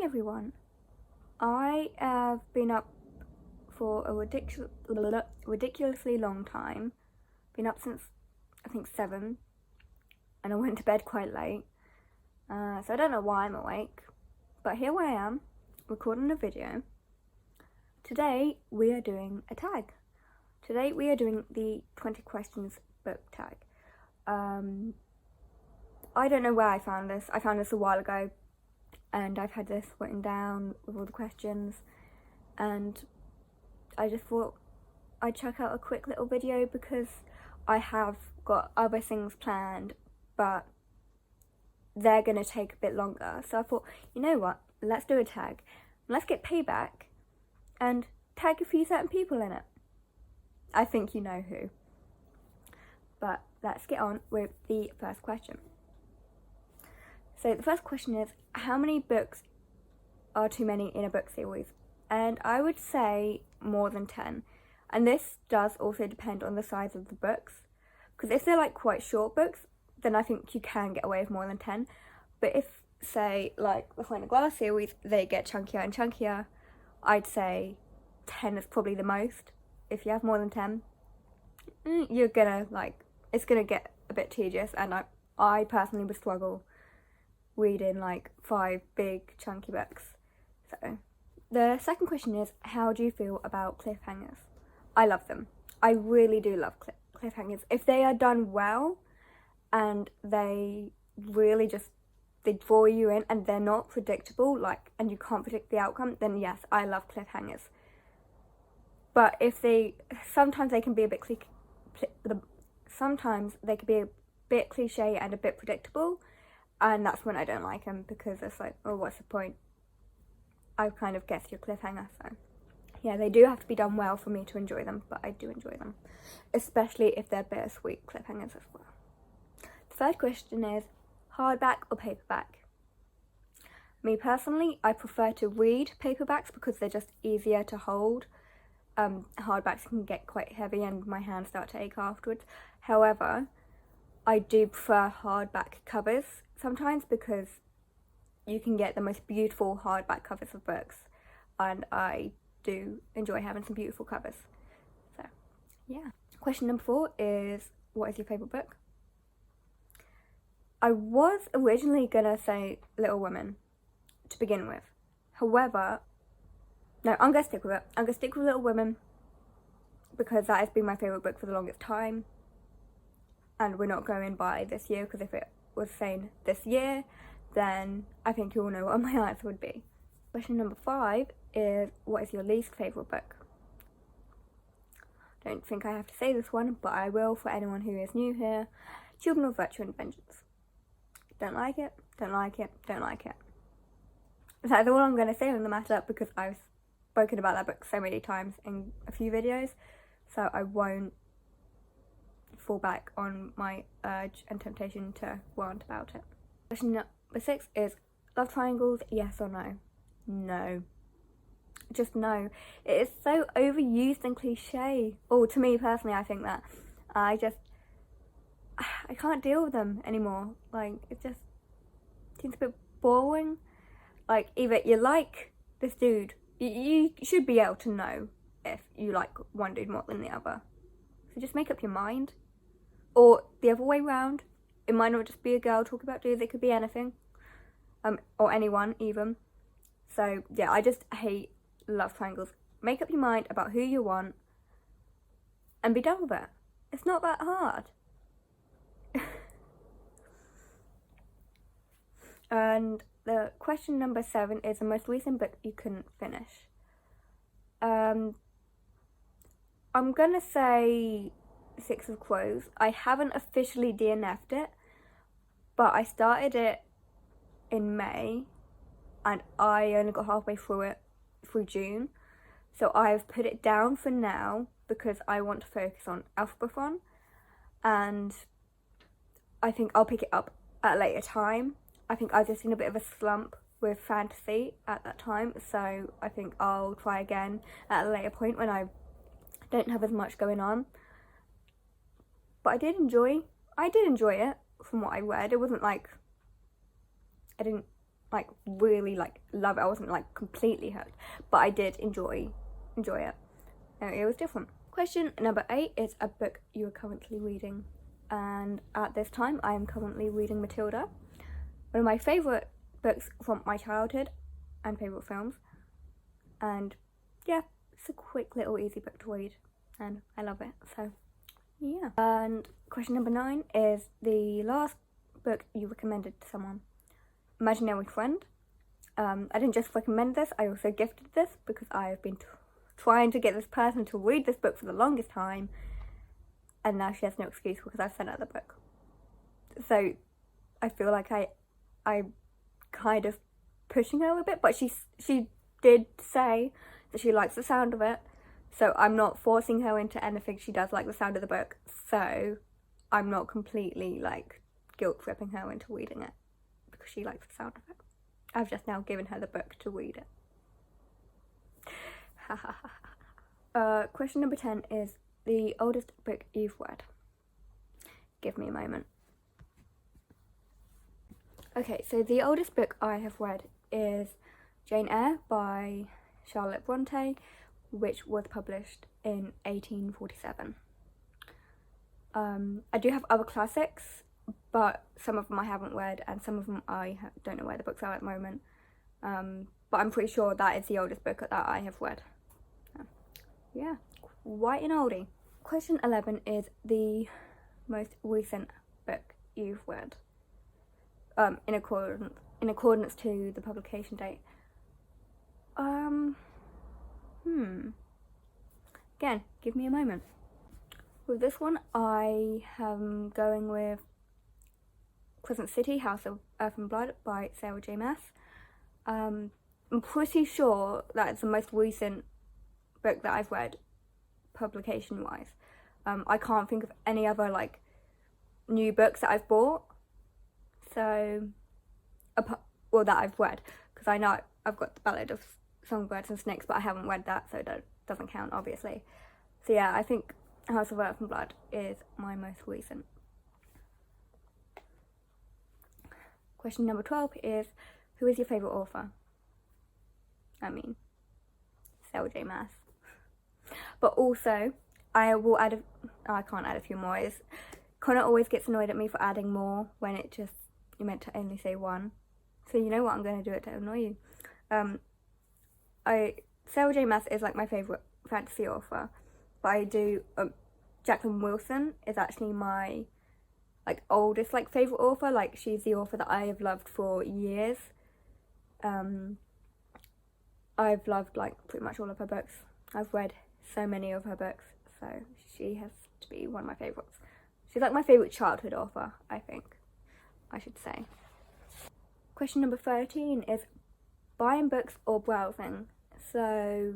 morning, everyone. I have been up for a ridiculously long time. Been up since, I think, 7, and I went to bed quite late. So I don't know why I'm awake, but here I am, recording a video. Today we are doing a tag. Today we are doing the 20 questions book tag. I don't know where I found this. I found this a while ago, and I've had this written down with all the questions, and I just thought I'd check out a quick little video because I have got other things planned, but they're going to take a bit longer. So I thought, you know what, let's do a tag. Let's get payback and tag a few certain people in it. I think you know who. But let's get on with the first question. So the first question is, how many books are too many in a book series? And I would say more than 10. And this does also depend on the size of the books. Because if they're like quite short books, then I think you can get away with more than 10. But if, say, like the Behind the Glass series, they get chunkier and chunkier, I'd say 10 is probably the most. If you have more than 10, you're gonna, it's gonna get a bit tedious, and I personally would struggle reading like 5 big chunky books. So the second question is, how do you feel about cliffhangers? I love them. I really do love cliffhangers. If they are done well and they really they draw you in and they're not predictable, and you can't predict the outcome, then yes, I love cliffhangers. But if sometimes they can be a bit cliche and a bit predictable, and that's when I don't like them, because it's like, oh, what's the point? I've kind of guessed your cliffhanger. So yeah, they do have to be done well for me to enjoy them, but I do enjoy them, especially if they're bittersweet cliffhangers as well. The third question is, hardback or paperback? Me personally, I prefer to read paperbacks because they're just easier to hold. Hardbacks can get quite heavy and my hands start to ache afterwards. However, I do prefer hardback covers sometimes because you can get the most beautiful hardback covers of books, and I do enjoy having some beautiful covers. So yeah. Question number 4 is, what is your favourite book? I was originally gonna say Little Women to begin with. However, no, I'm gonna stick with it. I'm gonna stick with Little Women because that has been my favourite book for the longest time. And we're not going by this year, because if it was saying this year, then I think you all know what my answer would be. Question number 5 is, what is your least favourite book? Don't think I have to say this one, but I will for anyone who is new here. Children of Virtue and Vengeance. Don't like it, don't like it, don't like it. That's all I'm going to say on the matter, because I've spoken about that book so many times in a few videos, so I won't fall back on my urge and temptation to rant about it. Question number 6 is, love triangles, yes or no? No. Just no. It is so overused and cliche. Oh, to me personally, I think that. I can't deal with them anymore. It just seems a bit boring. Either you like this dude, you should be able to know if you like one dude more than the other. So just make up your mind. Or the other way round, it might not just be a girl talking about dudes, it could be anything. Or anyone even. So yeah, I just hate love triangles. Make up your mind about who you want and be done with it. It's not that hard. And the question number 7 is, the most recent book you couldn't finish. I'm gonna say 6 of Crows. I haven't officially DNF'd it, but I started it in May and I only got halfway through it through June. So I've put it down for now because I want to focus on Alphabeton, and I think I'll pick it up at a later time. I think I've just seen a bit of a slump with fantasy at that time, so I think I'll try again at a later point when I don't have as much going on. But I did enjoy it from what I read. It wasn't like I didn't like really like love it. I wasn't like completely hooked, but I did enjoy it. And it was different. Question number 8 is a book you are currently reading. And at this time, I am currently reading Matilda, one of my favourite books from my childhood and favourite films. And yeah, it's a quick little easy book to read and I love it, so yeah. And question number 9 is the last book you recommended to someone. Imaginary Friend. I didn't just recommend this, I also gifted this because I have been trying to get this person to read this book for the longest time, and now she has no excuse because I've sent her the book. So I feel like I'm kind of pushing her a bit, but she did say that she likes the sound of it, so I'm not forcing her into anything. She does like the sound of the book, so I'm not completely like guilt tripping her into reading it because she likes the sound of it. I've just now given her the book to read it. Question number 10 is the oldest book you've read. Give me a moment. Okay, so the oldest book I have read is Jane Eyre by Charlotte Bronte, which was published in 1847. I do have other classics, but some of them I haven't read, and some of them I don't know where the books are at the moment. But I'm pretty sure that is the oldest book that I have read. Yeah, quite an oldie. Question 11 is the most recent book you've read, in accordance to the publication date. Again, give me a moment. With this one, I am going with Crescent City, House of Earth and Blood by Sarah J. Maas. I'm pretty sure that it's the most recent book that I've read, publication-wise. I can't think of any other like new books that I've bought, so well that I've read, because I know I've got the Ballad of Songbirds and Snakes, but I haven't read that, so that doesn't count, obviously. So yeah, I think House of Earth and Blood is my most recent. Question number 12 is, who is your favourite author? I mean, Sarah J. Maas. But also, I will add I can't add a few more. Connor always gets annoyed at me for adding more when you're meant to only say one. So you know what, I'm going to do it to annoy you. Sarah J. Maas is like my favourite fantasy author, but I do, Jacqueline Wilson is actually my like oldest like favourite author. Like, she's the author that I have loved for years. I've loved like pretty much all of her books. I've read so many of her books, so she has to be one of my favourites. She's like my favourite childhood author, I think I should say. Question number 13 is buying books or browsing. So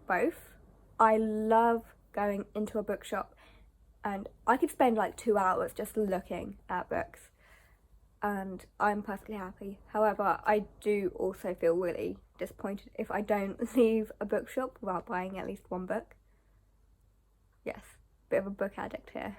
both. I love going into a bookshop, and I could spend like 2 hours just looking at books, and I'm perfectly happy. However, I do also feel really disappointed if I don't leave a bookshop without buying at least one book. Yes, bit of a book addict here.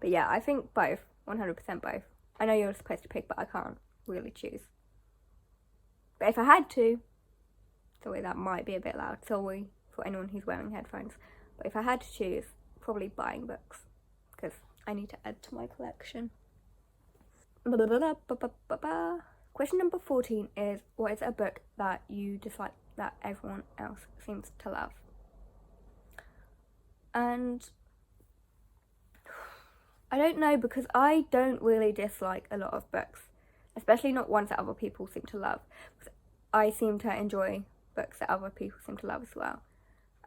But yeah, I think both, 100% both. I know you're supposed to pick, but I can't really choose. But if I had to, sorry, that might be a bit loud, sorry for anyone who's wearing headphones, but if I had to choose, probably buying books, because I need to add to my collection. Question number 14 is, what is a book that you dislike that everyone else seems to love? And I don't know, because I don't really dislike a lot of books, especially not ones that other people seem to love. I seem to enjoy books that other people seem to love as well.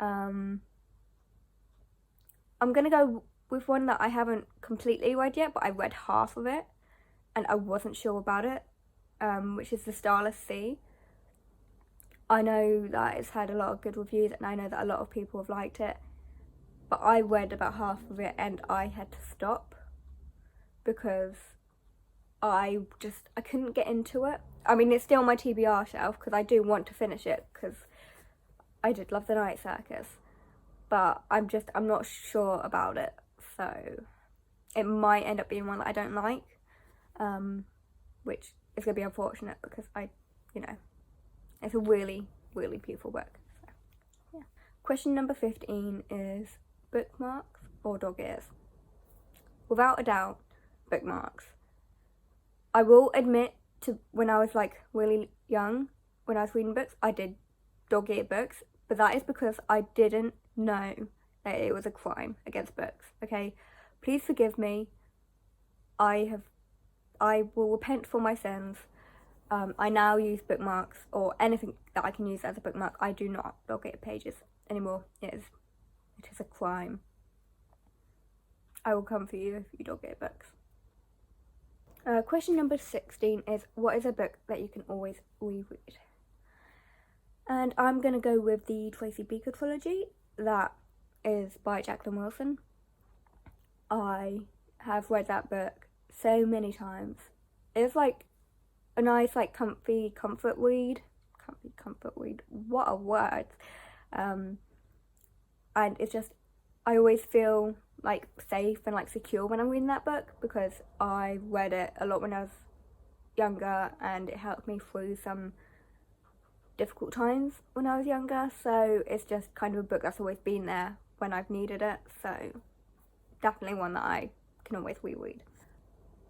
I'm gonna go with one that I haven't completely read yet, but I read half of it and I wasn't sure about it, which is The Starless Sea. I know that it's had a lot of good reviews, and I know that a lot of people have liked it, but I read about half of it and I had to stop because I couldn't get into it. I mean, it's still on my TBR shelf because I do want to finish it, because I did love The Night Circus, but I'm not sure about it, so it might end up being one that I don't like, which it's going to be unfortunate because it's a really, really beautiful book. So, yeah. Question number 15 is bookmarks or dog ears? Without a doubt, bookmarks. I will admit to when I was like really young, when I was reading books, I did dog ear books, but that is because I didn't know that it was a crime against books. Okay, please forgive me. I will repent for my sins. I now use bookmarks or anything that I can use as a bookmark. I do not dog ear pages anymore. It is a crime. I will come for you if you dog ear books. Question number 16 is, what is a book that you can always reread? And I'm going to go with the Tracy Beaker trilogy. That is by Jacqueline Wilson. I have read that book so many times. It's like a nice, like, comfy comfort read. Comfort read. What a word. And it's just, I always feel like safe and like secure when I'm reading that book because I read it a lot when I was younger and it helped me through some difficult times when I was younger. So it's just kind of a book that's always been there when I've needed it. So definitely one that I can always reread.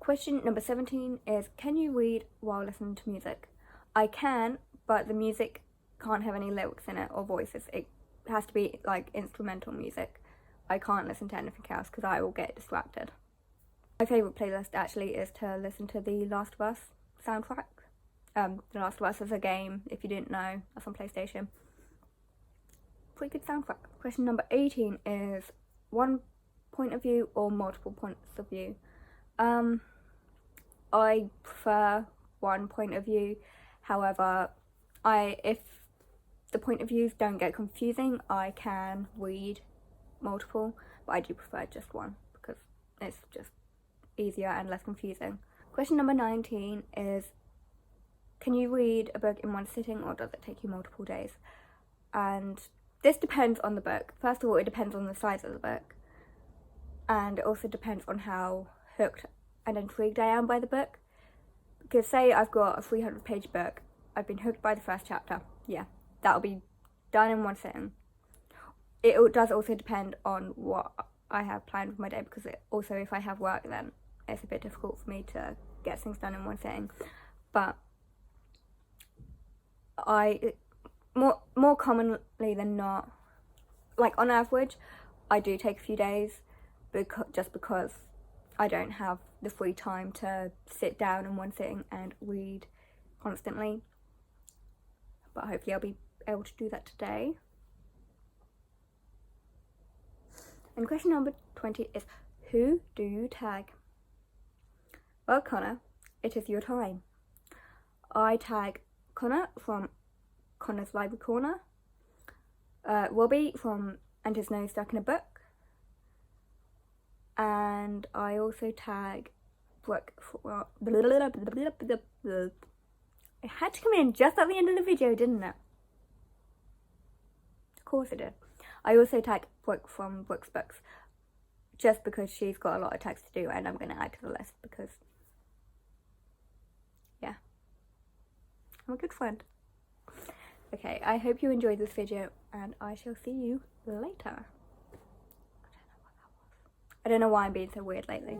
Question number 17 is, can you read while listening to music? I can, but the music can't have any lyrics in it or voices. It has to be like instrumental music. I can't listen to anything else because I will get distracted. My favourite playlist actually is to listen to the Last of Us soundtrack. The Last of Us is a game, if you didn't know, that's on PlayStation. Pretty good soundtrack. Question number 18 is, one point of view or multiple points of view? I prefer one point of view. However, if the point of views don't get confusing, I can read multiple, but I do prefer just one because it's just easier and less confusing. Question number 19 is, can you read a book in one sitting or does it take you multiple days? And this depends on the book. First of all, it depends on the size of the book, and it also depends on how hooked and intrigued I am by the book. Because say I've got a 300-page book, I've been hooked by the first chapter, yeah, that'll be done in one sitting. It does also depend on what I have planned for my day, because also if I have work, then it's a bit difficult for me to get things done in one sitting. But more commonly than not, like on average, I do take a few days just because I don't have the free time to sit down in one sitting and read constantly. But hopefully I'll be able to do that today. And question number 20 is, who do you tag? Well, Connor, it is your time. I tag Connor from Connor's Library Corner, Robbie from And His Nose Stuck in a Book, and I also tag Brooke for... It had to come in just at the end of the video, didn't it? Of course it did. I also tag Brooke from Brooke's Books, just because she's got a lot of tags to do, and I'm going to add to the list because, yeah, I'm a good friend. Okay, I hope you enjoyed this video, and I shall see you later. I don't know what that was. I don't know why I'm being so weird lately.